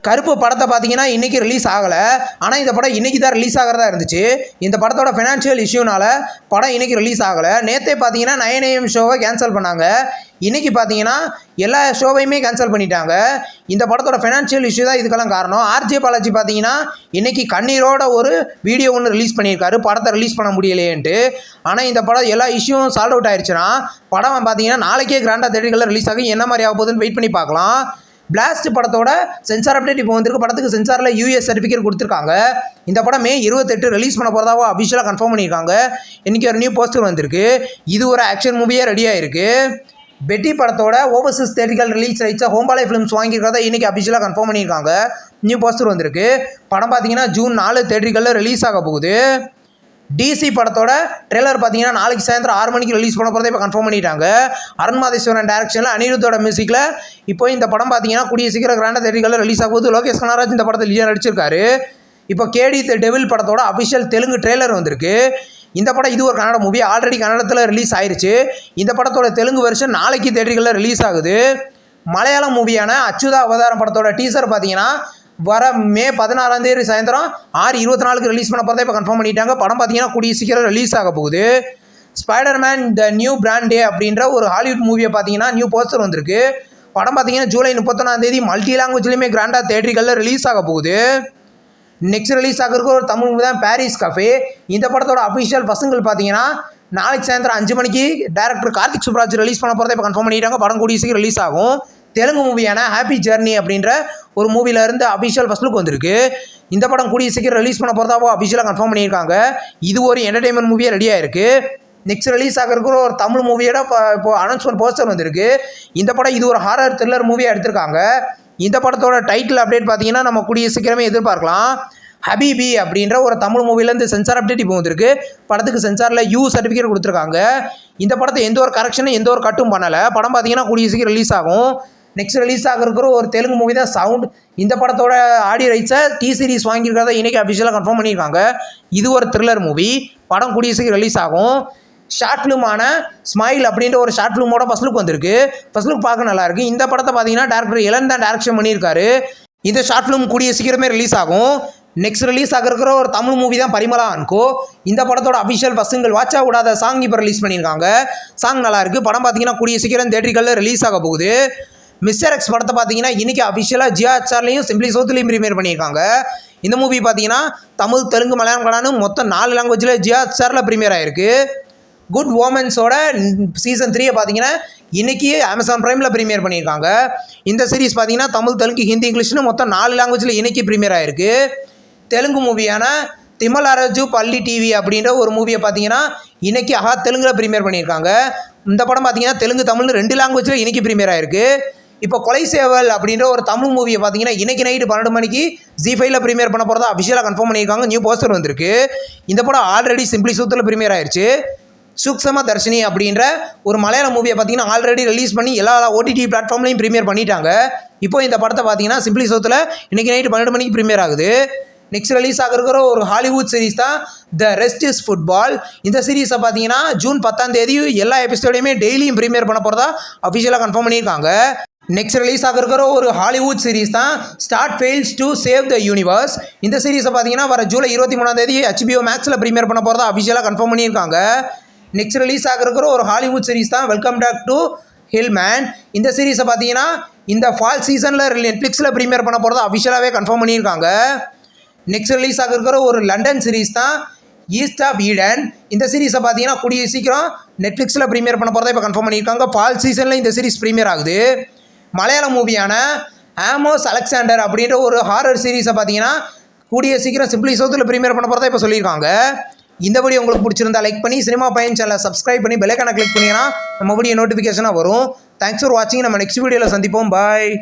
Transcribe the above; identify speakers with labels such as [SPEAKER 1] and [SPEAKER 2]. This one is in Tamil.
[SPEAKER 1] கருப்பு படத்தை பார்த்தீங்கன்னா இன்றைக்கி ரிலீஸ் ஆகலை. ஆனால் இந்த படம் இன்றைக்கி தான் ரிலீஸ் ஆகிறதா இருந்துச்சு. இந்த படத்தோட ஃபினான்ஷியல் இஷ்யூனால படம் இன்றைக்கி ரிலீஸ் ஆகலை. நேற்றே பார்த்தீங்கன்னா 9 AM ஷோவை கேன்சல் பண்ணாங்க. இன்றைக்கி பார்த்தீங்கன்னா எல்லா ஷோவையுமே கேன்சல் பண்ணிட்டாங்க. இந்த படத்தோட ஃபினான்ஷியல் இஷ்யூ தான் இதுக்கெல்லாம் காரணம். ஆர்ஜே பாலாஜி பார்த்தீங்கன்னா இன்றைக்கி கண்ணீரோட ஒரு வீடியோ ஒன்று ரிலீஸ் பண்ணியிருக்காரு, படத்தை ரிலீஸ் பண்ண முடியலையேன்ட்டு. ஆனால் இந்த படம் எல்லா இஷ்யூவும் சால்வ் அவுட் ஆயிடுச்சுன்னா படம் பார்த்தீங்கன்னா நாளைக்கே கிராண்டாக தேட்டர்களில் ரிலீஸ் ஆகும். என்ன மாதிரி ஆக போகுதுன்னு வெயிட் பண்ணி பார்க்கலாம். பிளாஸ்ட் படத்தோட சென்சார் அப்டேட் இப்போ வந்திருக்கு. படத்துக்கு சென்சாரில் US சர்டிஃபிகேட் கொடுத்துருக்காங்க. இந்த படம் May 28 ரிலீஸ் பண்ண போகிறதாவோ அஃபிஷியலாக கன்ஃபார்ம் பண்ணியிருக்காங்க. இன்றைக்கி ஒரு நியூ போஸ்டர் வந்திருக்கு. இது ஒரு ஆக்ஷன் மூவியாக ரெடியாக இருக்குது. பெட்டி படத்தோட ஓவர்சீஸ் தேட்டர்கள் ரிலீஸ் ரைட்ஸை ஹோம்பாலே ஃபிலிம்ஸ் வாங்கியிருக்கிறத இன்றைக்கி அஃபிஷியலாக கன்ஃபார்ம் பண்ணியிருக்காங்க. நியூ போஸ்டர் வந்திருக்கு. படம் பார்த்தீங்கன்னா June 4 தேட்டர்களில் ரிலீஸ் ஆக போகுது. DC படத்தோட ட்ரெய்லர் பார்த்தீங்கன்னா நாளைக்கு சாயந்தரம் 6 மணிக்கு ரிலீஸ் பண்ண போகிறத இப்போ கன்ஃபார்ம் பண்ணிட்டாங்க. அருண் மாதேஸ்வரன் டைரக்ஷனில் அனிருத்தோட மியூசிக்கில் இப்போ இந்த படம் பார்த்தீங்கன்னா கூடிய சீக்கிரம் கிராண்டாக தேட்டர்களில் ரிலீஸ் ஆகுது. லோகேஷ் கனகராஜ் இந்த படத்தில் லீடாக நடிச்சிருக்காரு. இப்போ கேடி தி டெவில் படத்தோட அஃபிஷியல் தெலுங்கு ட்ரெய்லர் வந்திருக்கு. இந்த படம் இது ஒரு கன்னட மூவி, ஆல்ரெடி கன்னடத்தில் ரிலீஸ் ஆயிடுச்சு. இந்த படத்தோட தெலுங்கு வெர்ஷன் நாளைக்கு தேட்டர்களில் ரிலீஸ் ஆகுது. மலையாளம் மூவியான அச்சுதா அவதாரம் படத்தோட டீசர் பார்த்தீங்கன்னா வர May 16 சாயந்தரம் 6:24 ரிலீஸ் பண்ண போகிறத இப்போ கன்ஃபார்ம் பண்ணிட்டாங்க. படம் பார்த்தீங்கன்னா கூடிய சீக்கிரம் ரிலீஸ் ஆக போகுது. ஸ்பைடர்மேன் த நியூ பிராண்ட் டே அப்படின்ற ஒரு ஹாலிவுட் மூவியை பார்த்தீங்கன்னா நியூ போஸ்டர் வந்திருக்கு. படம் பார்த்தீங்கன்னா July 31 மல்டி லாங்குவேஜ்லேயுமே கிராண்டாக தேட்டர்களில் ரிலீஸ் ஆக போகுது. நெக்ஸ்ட் ரிலீஸ் ஆகிறதுக்கு ஒரு தமிழ் மூவி தான் பாரிஸ் கஃபே. இந்த படத்தோட அஃபிஷியல் பசங்கள் பார்த்தீங்கன்னா நாளைக்கு சாயந்தரம் 5 மணிக்கு டேரக்டர் கார்த்திக் சுப்ராஜ் ரிலீஸ் பண்ண போகிறத இப்போ கன்ஃபார்ம் பண்ணிட்டாங்க. படம் கூடிய சீக்கிரம் ரிலீஸ் ஆகும். தெலுங்கு மூவியான ஹாப்பி ஜர்னி அப்படின்ற ஒரு மூவிலேருந்து அஃபிஷியல் ஃபர்ஸ்ட் லுக் வந்திருக்கு. இந்த படம் கூடிய சீக்கிரம் ரிலீஸ் பண்ண போகிறதாவோ அஃபிஷியலாக கன்ஃபார்ம் பண்ணியிருக்காங்க. இது ஒரு என்டர்டைன்மெண்ட் மூவியாக ரெடியாக இருக்குது. நெக்ஸ்ட் ரிலீஸ் ஆகிறதுக்கு ஒரு தமிழ் மூவியோட இப்போ அனௌன்ஸ்மெண்ட் போஸ்டர் வந்திருக்கு. இந்த படம் இது ஒரு ஹாரர் த்ரில்லர் மூவியாக எடுத்திருக்காங்க. இந்த படத்தோட டைட்டில் அப்டேட் பார்த்தீங்கன்னா நம்ம கூடிய சீக்கிரமே எதிர்பார்க்கலாம். ஹபீபி அப்படின்ற ஒரு தமிழ் மூவிலேருந்து சென்சார் அப்டேட் இப்போ வந்திருக்கு. படத்துக்கு சென்சாரில் U சர்டிஃபிகேட் கொடுத்துருக்காங்க. இந்த படத்தை எந்த ஒரு கரெக்ஷனும் எந்த ஒரு கட்டும் பண்ணலை. படம் பார்த்தீங்கன்னா கூடிய சீக்கிரம் ரிலீஸ் ஆகும். நெக்ஸ்ட் ரிலீஸ் ஆகிருக்கிற ஒரு தெலுங்கு மூவி தான் சவுண்ட். இந்த படத்தோட ஆடியோ ரைட்ஸை T சீரிஸ் வாங்கியிருக்கிறத இன்றைக்கி அஃபிஷியலாக கன்ஃபார்ம் பண்ணியிருக்காங்க. இது ஒரு த்ரில்லர் மூவி. படம் கூடிய சீக்கிரம் ரிலீஸ் ஆகும். ஷார்ட் ஃபிலிமான ஸ்மைல் அப்படின்ற ஒரு ஷார்ட் ஃபிலிமோட ஃபர்ஸ்ட் லுக் வந்திருக்கு. ஃபர்ஸ்ட் லுக் பார்க்க நல்லாயிருக்கு. இந்த படத்தை பார்த்தீங்கன்னா டேரக்டர் இளன் தான் டைரக்ஷன் பண்ணியிருக்காரு. இந்த ஷார்ட் ஃபிலிம் கூடிய சீக்கிரமே ரிலீஸ் ஆகும். நெக்ஸ்ட் ரிலீஸ் ஆகிருக்கிற ஒரு தமிழ் மூவி தான் பரிமளா அன்கோ. இந்த படத்தோட அஃபிஷியல் பசங்கள் வாட்சா விடாத சாங் இப்போ ரிலீஸ் பண்ணியிருக்காங்க. சாங் நல்லாயிருக்கு. படம் பார்த்தீங்கன்னா கூடிய சீக்கிரம் தேட்டர்களில் ரிலீஸ் ஆக போகுது. மிஸ்டர் எக்ஸ் படத்தை பார்த்தீங்கன்னா இன்றைக்கி அஃபிஷியலாக ஜியாச்சார்லையும் சிம்பிளி சவுத்துலையும் ப்ரீமியர் பண்ணியிருக்காங்க. இந்த மூவி பார்த்தீங்கன்னா தமிழ், தெலுங்கு, மலையாளம் கடானு மொத்தம் 4 லாங்குவேஜில் ஜியாச்சாரில் ப்ரீமியர் ஆகிருக்கு. குட் வோமன்ஸோட சீசன் 3 பார்த்தீங்கன்னா இன்றைக்கி அமேசான் ப்ரைமில் ப்ரீமியர் பண்ணியிருக்காங்க. இந்த சீரிஸ் பார்த்தீங்கன்னா தமிழ், தெலுங்கு, ஹிந்தி, இங்கிலீஷ்னு மொத்தம் 4 லாங்குவேஜில் இன்றைக்கி ப்ரீமியர் ஆகிருக்கு. தெலுங்கு மூவியான திமல் அரஜு பள்ளி டிவி அப்படின்ற ஒரு மூவியை பார்த்தீங்கன்னா இன்றைக்கி தெலுங்கில் ப்ரீமியர் பண்ணியிருக்காங்க. இந்த படம் பார்த்தீங்கன்னா தெலுங்கு, தமிழ்னு 2 லாங்குவேஜில் இன்றைக்கி ப்ரீமியர் ஆகிருக்கு. இப்போ கொலை சேவல் அப்படின்ற ஒரு தமிழ் மூவியை பார்த்தீங்கன்னா இன்றைக்கி நைட்டு 12 மணிக்கு ZEE5ல ப்ரீமியர் பண்ண போகிறதா அஃபிஷியலாக கன்ஃபார்ம் பண்ணியிருக்காங்க. நியூ போஸ்டர் வந்திருக்கு. இந்த படம் ஆல்ரெடி சிம்பிளி சூத்தில் ப்ரீமியர் ஆயிடுச்சு. சூக்ஷம தர்ஷினி அப்படின்ற ஒரு மலையாள மூவியை பார்த்தீங்கன்னா ஆல்ரெடி ரிலீஸ் பண்ணி எல்லா OTT பிளாட்ஃபார்ம்லையும் ப்ரீமியர் பண்ணிட்டாங்க. இப்போ இந்த படத்தை பார்த்தீங்கன்னா சிம்பிளி சூத்தில் இன்றைக்கி நைட்டு 12 மணிக்கு ப்ரீமியர் ஆகுது. நெக்ஸ்ட் ரிலீஸ் ஆகிருக்கிற ஒரு ஹாலிவுட் சீரிஸ் தான் த ரெஸ்ட் இஸ் ஃபுட்பால். இந்த சீரீஸை பார்த்தீங்கன்னா June 10 எல்லா எபிசோடையுமே டெய்லியும் ப்ரீமியர் பண்ண போகிறதா அஃபிஷியலாக கன்ஃபார்ம் பண்ணியிருக்காங்க. நெக்ஸ்ட் ரிலீஸ் ஆகிருக்கிற ஒரு ஹாலிவுட் சீரிஸ் தான் start fails to save the universe. இந்த சீரிஸை பார்த்தீங்கன்னா வர July 23 HBO Maxல ப்ரீமியர் பண்ண போகிறதா அஃபிஷியலாக கன்ஃபார்ம் பண்ணியிருக்காங்க. நெக்ஸ்ட் ரிலீஸ் ஆகிருக்கிற ஒரு ஹாலிவுட் சீரிஸ் தான் வெல்கம் பேக் டு ஹில்மேன். இந்த சீரிஸை பார்த்தீங்கன்னா இந்த ஃபால் சீசனில் நெட்ஃப்ளிக்ஸில் ப்ரீமியர் பண்ண போகிறதா அஃபிஷியலாகவே கன்ஃபார்ம் பண்ணியிருக்காங்க. நெக்ஸ்ட் ரிலீஸ் ஆகிருக்கிற ஒரு லண்டன் சீரிஸ் தான் ஈஸ்ட் ஆஃப் ஈடன். இந்த சீரிஸை பார்த்தீங்கன்னா கூடிய சீக்கிரம் நெட்ஃப்ளிக்ஸில் ப்ரீமியர் பண்ண போகிறதா இப்போ கன்ஃபார்ம் பண்ணியிருக்காங்க. ஃபால் சீசனில் இந்த சீரிஸ் ப்ரீமியர் ஆகுது. மலையாள மூவியான ஆமோஸ் அலெக்சாண்டர் அப்படின்ற ஒரு ஹாரர் சீரிஸை பார்த்தீங்கன்னா கூடிய சீக்கிரம் சிம்பிளி சவுத்தில் ப்ரீமியர் பண்ண போகிறதா இப்போ சொல்லியிருக்காங்க. இந்த வீடியோ உங்களுக்கு பிடிச்சிருந்தா லைக் பண்ணி சினிமா பயன் சேனலை சப்ஸ்கிரைப் பண்ணி பெல் ஐகானை கிளிக் பண்ணிங்கன்னா நம்ம வீடியோ நோட்டிஃபிகேஷனாக வரும். தேங்க்ஸ் ஃபார் வாட்சிங். நம்ம நெக்ஸ்ட் வீடியோவில் சந்திப்போம். பாய்.